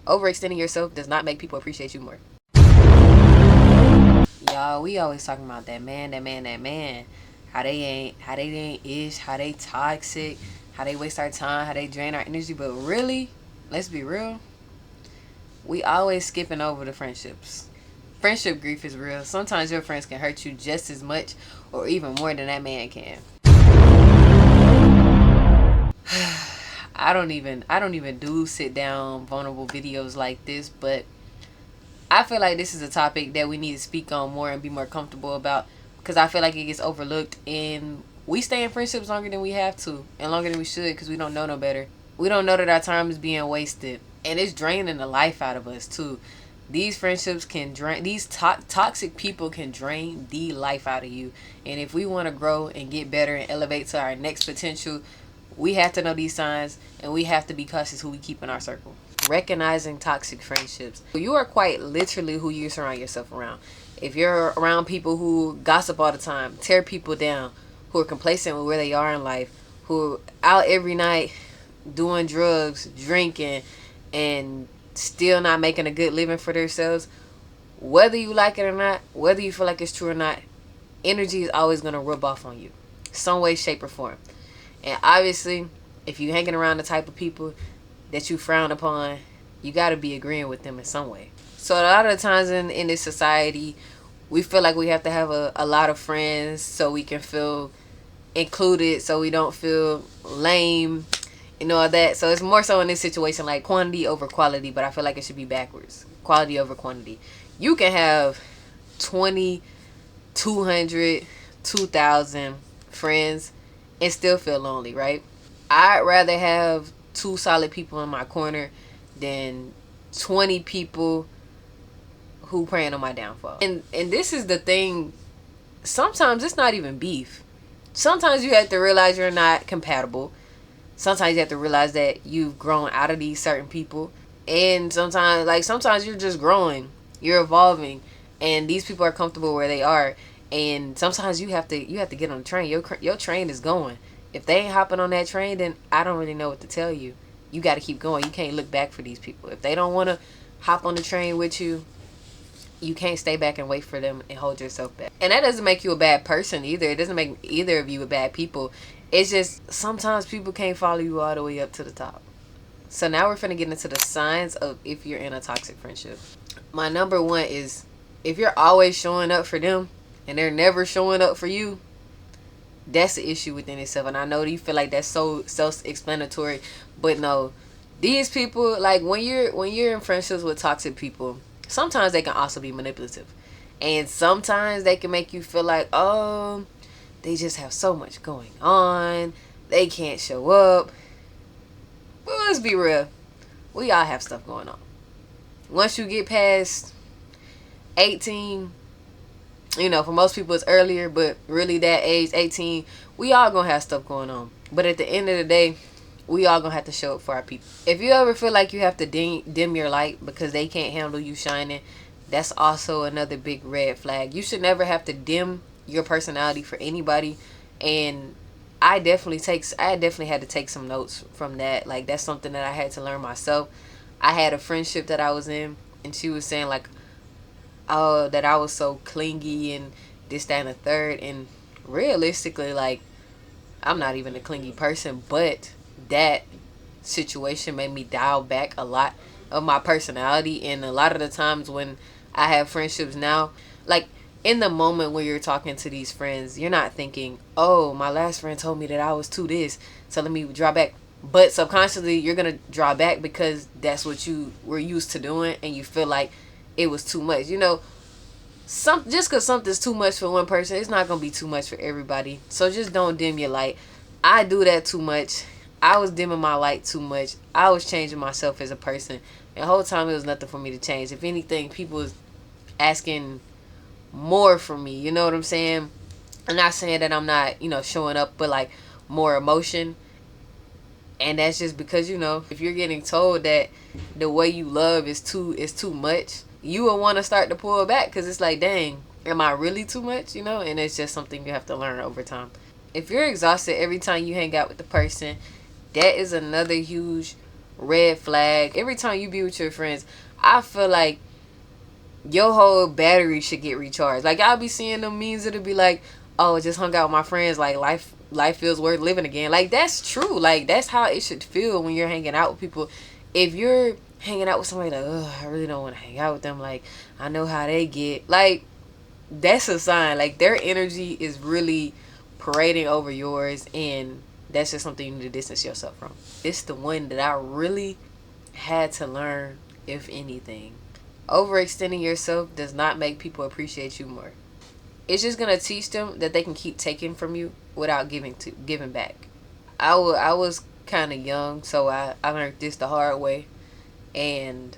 Overextending yourself does not make people appreciate you more. Y'all, we always talking about that man. How they ain't ish, how they toxic, how they waste our time, how they drain our energy. But really, let's be real, we always skipping over the friendships. Friendship grief is real. Sometimes your friends can hurt you just as much or even more than that man can. I don't even do sit down vulnerable videos like this, but I feel like this is a topic that we need to speak on more and be more comfortable about, because I feel like it gets overlooked and we stay in friendships longer than we have to and longer than we should because we don't know no better. We don't know that our time is being wasted, and it's draining the life out of us too. These friendships can drain, these toxic people can drain the life out of you. And if we want to grow and get better and elevate to our next potential, we have to know these signs, and we have to be cautious who we keep in our circle. Recognizing toxic friendships. You are quite literally who you surround yourself around. If you're around people who gossip all the time, tear people down, who are complacent with where they are in life, who are out every night doing drugs, drinking, and still not making a good living for themselves, whether you like it or not, whether you feel like it's true or not, energy is always going to rub off on you some way, shape, or form. And obviously, if you're hanging around the type of people that you frown upon, you got to be agreeing with them in some way. So a lot of the times in this society, we feel like we have to have a lot of friends so we can feel included, so we don't feel lame and all that. So it's more so in this situation like quantity over quality, but I feel like it should be backwards. Quality over quantity. You can have 20, 200, 2,000 friends and still feel lonely, right? I'd rather have 2 solid people in my corner than 20 people who praying on my downfall. And this is the thing. Sometimes it's not even beef. Sometimes you have to realize you're not compatible. Sometimes you have to realize that you've grown out of these certain people. And sometimes you're just growing. You're evolving. And these people are comfortable where they are. And sometimes you have to get on the train. Your train is going. If they ain't hopping on that train, then I don't really know what to tell you. You got to keep going. You can't look back for these people. If they don't want to hop on the train with you, you can't stay back and wait for them and hold yourself back. And that doesn't make you a bad person either. It doesn't make either of you a bad people. It's just sometimes people can't follow you all the way up to the top. So now we're finna get into the signs of if you're in a toxic friendship. My number 1 is if you're always showing up for them and they're never showing up for you, that's the issue within itself. And I know you feel like that's so self-explanatory, but no. These people, like when you're in friendships with toxic people, sometimes they can also be manipulative. And sometimes they can make you feel like, oh, they just have so much going on. They can't show up. Well, let's be real. We all have stuff going on. Once you get past 18, for most people it's earlier, but really that age, 18, we all gonna have stuff going on. But at the end of the day, we all gonna have to show up for our people. If you ever feel like you have to dim your light because they can't handle you shining, that's also another big red flag. You should never have to dim your personality for anybody. And I definitely had to take some notes from that. Like, that's something that I had to learn myself. I had a friendship that I was in, and she was saying like, oh, that I was so clingy and this, that, and the third. And realistically, like, I'm not even a clingy person, but that situation made me dial back a lot of my personality. And a lot of the times when I have friendships now, like, in the moment when you're talking to these friends, you're not thinking, oh, my last friend told me that I was too this, so let me draw back. But subconsciously, you're going to draw back because that's what you were used to doing, and you feel like it was too much. Just because something's too much for one person, it's not going to be too much for everybody. So just don't dim your light. I do that too much. I was dimming my light too much. I was changing myself as a person. And the whole time, it was nothing for me to change. If anything, people was asking more from me. You know what I'm saying? I'm not saying that I'm not, showing up, but like more emotion. And that's just because, if you're getting told that the way you love is too much, you will want to start to pull back because it's like, dang, am I really too much? And it's just something you have to learn over time. If you're exhausted every time you hang out with the person, that is another huge red flag. Every time you be with your friends, I feel like your whole battery should get recharged. Like, I'll be seeing them memes that'll be like, oh, just hung out with my friends, like life feels worth living again. Like, that's true. Like, that's how it should feel when you're hanging out with people. If you're hanging out with somebody like, oh, I really don't want to hang out with them, like, I know how they get, like, that's a sign. Like, their energy is really parading over yours, and that's just something you need to distance yourself from. It's the one that I really had to learn, if anything. Overextending yourself does not make people appreciate you more. It's just gonna teach them that they can keep taking from you without giving back. I was kind of young, so I learned this the hard way. And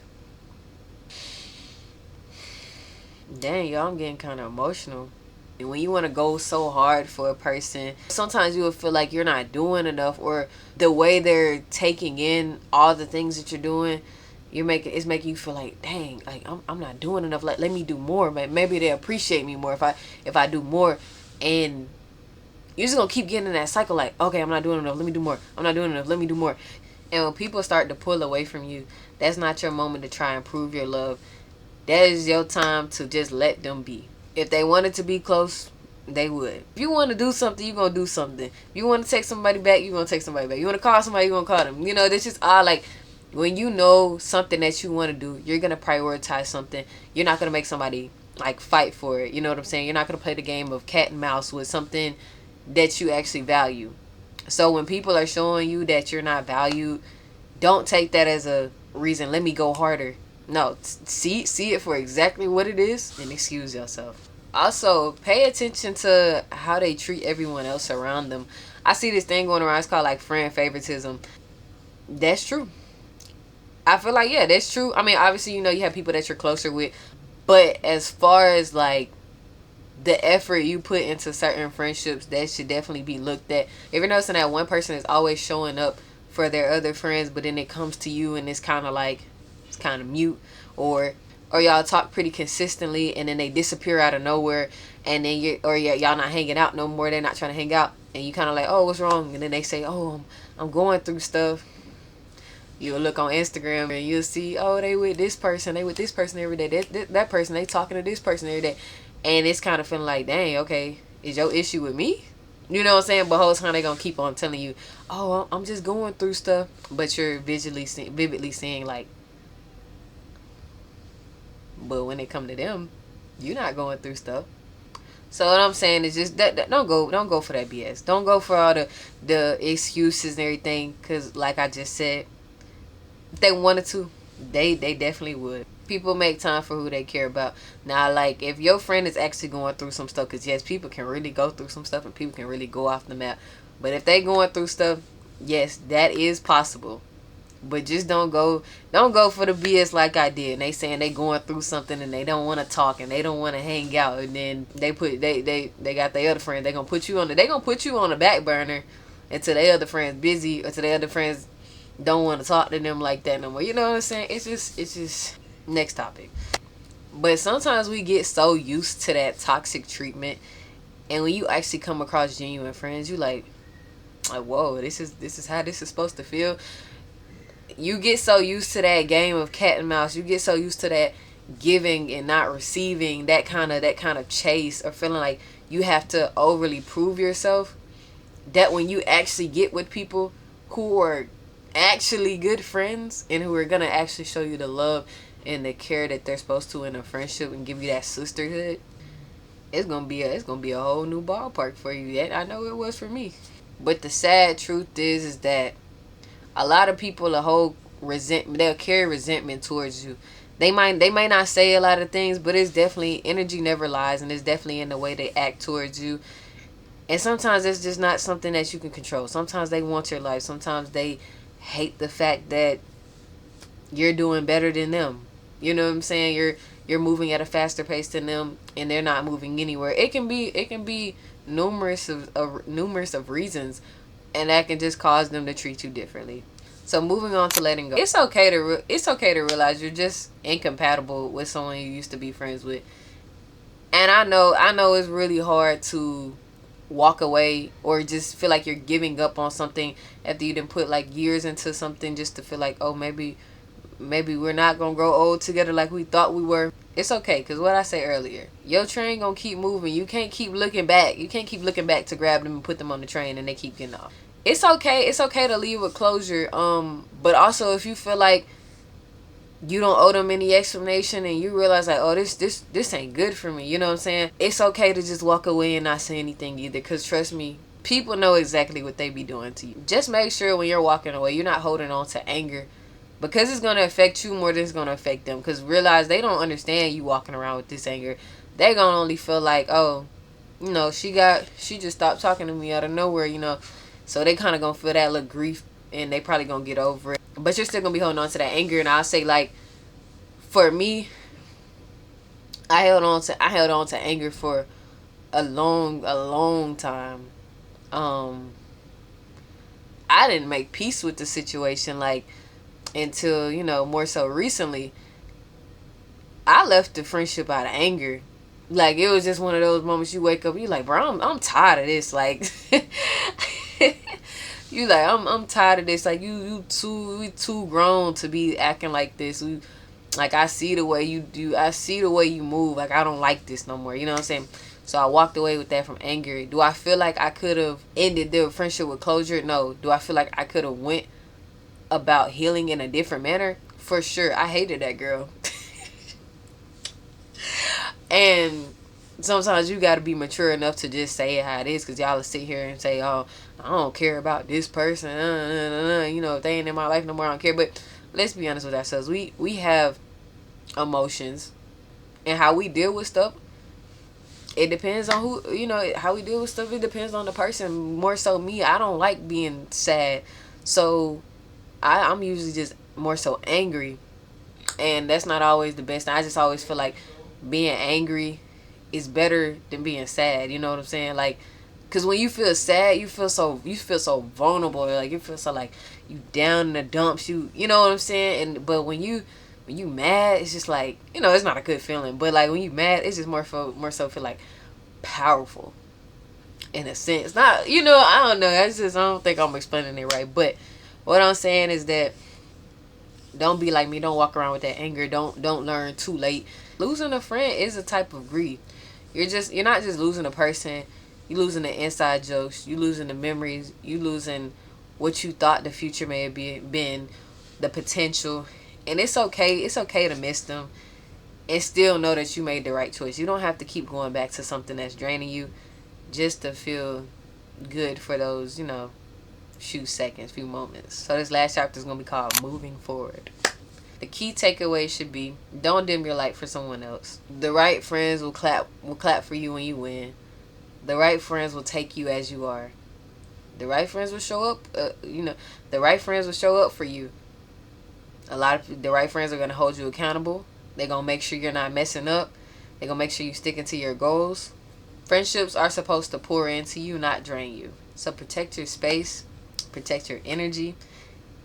dang, y'all, I'm getting kind of emotional. And when you want to go so hard for a person, sometimes you will feel like you're not doing enough, or the way they're taking in all the things that you're doing, it's making you feel like, dang, like I'm not doing enough. Like, let me do more. Maybe they appreciate me more if I do more. And you're just gonna keep getting in that cycle. Like, okay, I'm not doing enough. Let me do more. I'm not doing enough. Let me do more. And when people start to pull away from you, that's not your moment to try and prove your love. That is your time to just let them be. If they wanted to be close, they would. If you want to do something, you're going to do something. If you want to text somebody back, you're going to text somebody back. You want to call somebody, you're going to call them. You know, that's just all, like, when you know something that you want to do, you're going to prioritize something. You're not going to make somebody, like, fight for it. You know what I'm saying? You're not going to play the game of cat and mouse with something that you actually value. So when people are showing you that you're not valued, don't take that as a reason, let me go harder. No, see it for exactly what it is and excuse yourself. Also, pay attention to how they treat everyone else around them. I see this thing going around, it's called like friend favoritism. That's true. I feel like, yeah, that's true. I mean, obviously, you know, you have people that you're closer with, but as far as like the effort you put into certain friendships, that should definitely be looked at. If you're noticing that one person is always showing up for their other friends, but then it comes to you and it's kind of like, it's kind of mute, or y'all talk pretty consistently and then they disappear out of nowhere, and then y'all not hanging out no more, they're not trying to hang out, and you kind of like, oh, what's wrong? And then they say, oh, I'm going through stuff. You'll look on Instagram and you'll see, oh, they with this person every day, that person, they talking to this person every day. And it's kind of feeling like, dang, okay, is your issue with me? You know what I'm saying? But whole time they gonna keep on telling you, oh, I'm just going through stuff. But you're vividly seeing like, but when it come to them, you're not going through stuff. So what I'm saying is just that don't go for that BS. Don't go for all the excuses and everything. Cause like I just said, if they wanted to, they definitely would. People make time for who they care about. Now, like, if your friend is actually going through some stuff, because yes, people can really go through some stuff and people can really go off the map. But if they going through stuff, yes, that is possible. But just don't go for the BS like I did. And they saying they going through something and they don't want to talk and they don't want to hang out, and then they got their other friend. They gonna put you on the back burner until their other friends busy, until their other friends don't want to talk to them like that no more. You know what I'm saying? It's just next topic. But sometimes we get so used to that toxic treatment, and when you actually come across genuine friends, you like whoa, this is how this is supposed to feel. You get so used to that game of cat and mouse. You get so used to that giving and not receiving, that kind of chase, or feeling like you have to overly prove yourself, that when you actually get with people who are actually good friends and who are gonna actually show you the love and the care that they're supposed to in a friendship and give you that sisterhood, it's gonna be a whole new ballpark for you. Yet I know it was for me. But the sad truth is that a lot of people they'll carry resentment towards you. They might not say a lot of things, but it's definitely, energy never lies, and it's definitely in the way they act towards you. And sometimes it's just not something that you can control. Sometimes they want your life. Sometimes they hate the fact that you're doing better than them. You know what I'm saying? You're moving at a faster pace than them, and they're not moving anywhere. It can be numerous of reasons, and that can just cause them to treat you differently. So moving on to letting go. It's okay to realize you're just incompatible with someone you used to be friends with. And I know it's really hard to walk away or just feel like you're giving up on something after you didn't put like years into something just to feel like, oh, maybe we're not gonna grow old together like we thought we were. It's okay, because what I said earlier, your train gonna keep moving. You can't keep looking back. You can't keep looking back to grab them and put them on the train and they keep getting off. It's okay. It's okay to leave with closure. But also if you feel like you don't owe them any explanation and you realize like, oh, this ain't good for me, you know what I'm saying? It's okay to just walk away and not say anything either, because trust me, people know exactly what they be doing to you. Just make sure when you're walking away, you're not holding on to anger, because it's going to affect you more than it's going to affect them, because realize they don't understand you walking around with this anger. They going to only feel like, oh, you know, she just stopped talking to me out of nowhere, you know. So they kind of going to feel that little grief and they probably going to get over it. But you're still going to be holding on to that anger. And I'll say, like, for me, I held on to anger for a long time. I didn't make peace with the situation, like, until, you know, more so recently. I left the friendship out of anger. Like, it was just one of those moments you wake up, you like, bro, I'm tired of this. Like, you like, I'm tired of this. Like, we too grown to be acting like this. Like, I see the way you do. I see the way you move. Like, I don't like this no more. You know what I'm saying? So I walked away with that from anger. Do I feel like I could have ended the friendship with closure? No. Do I feel like I could have went about healing in a different manner? For sure. I hated that girl. And sometimes you got to be mature enough to just say it how it is, because y'all will sit here and say, oh, I don't care about this person. You know, if they ain't in my life no more, I don't care. But let's be honest with ourselves. We have emotions, and how we deal with stuff, it depends on who, you know, how we deal with stuff. It depends on the person. More so me, I don't like being sad. So I'm usually just more so angry. And that's not always the best. I just always feel like being angry is better than being sad. You know what I'm saying? Like, because when you feel sad, you feel so vulnerable. Like, you feel so like you down in the dumps. You know what I'm saying? And but when you mad, it's just like, you know, it's not a good feeling. But like when you mad, it's just more so feel like powerful in a sense. Not, you know, I don't know. I don't think I'm explaining it right. But what I'm saying is that don't be like me. Don't walk around with that anger. Don't learn too late. Losing a friend is a type of grief. You're not just losing a person. You losing the inside jokes. You losing the memories. You losing what you thought the future may have been, the potential. And it's okay. It's okay to miss them and still know that you made the right choice. You don't have to keep going back to something that's draining you just to feel good for those, you know, few seconds, few moments. So this last chapter is going to be called Moving Forward. The key takeaway should be, don't dim your light for someone else. The right friends will clap for you when you win. The right friends will take you as you are. The right friends will show up, the right friends will show up for you. The right friends are going to hold you accountable. They're going to make sure you're not messing up. They're going to make sure you're sticking to your goals. Friendships are supposed to pour into you, not drain you. So protect your space, protect your energy,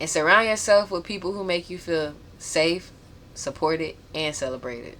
and surround yourself with people who make you feel safe, supported, and celebrated.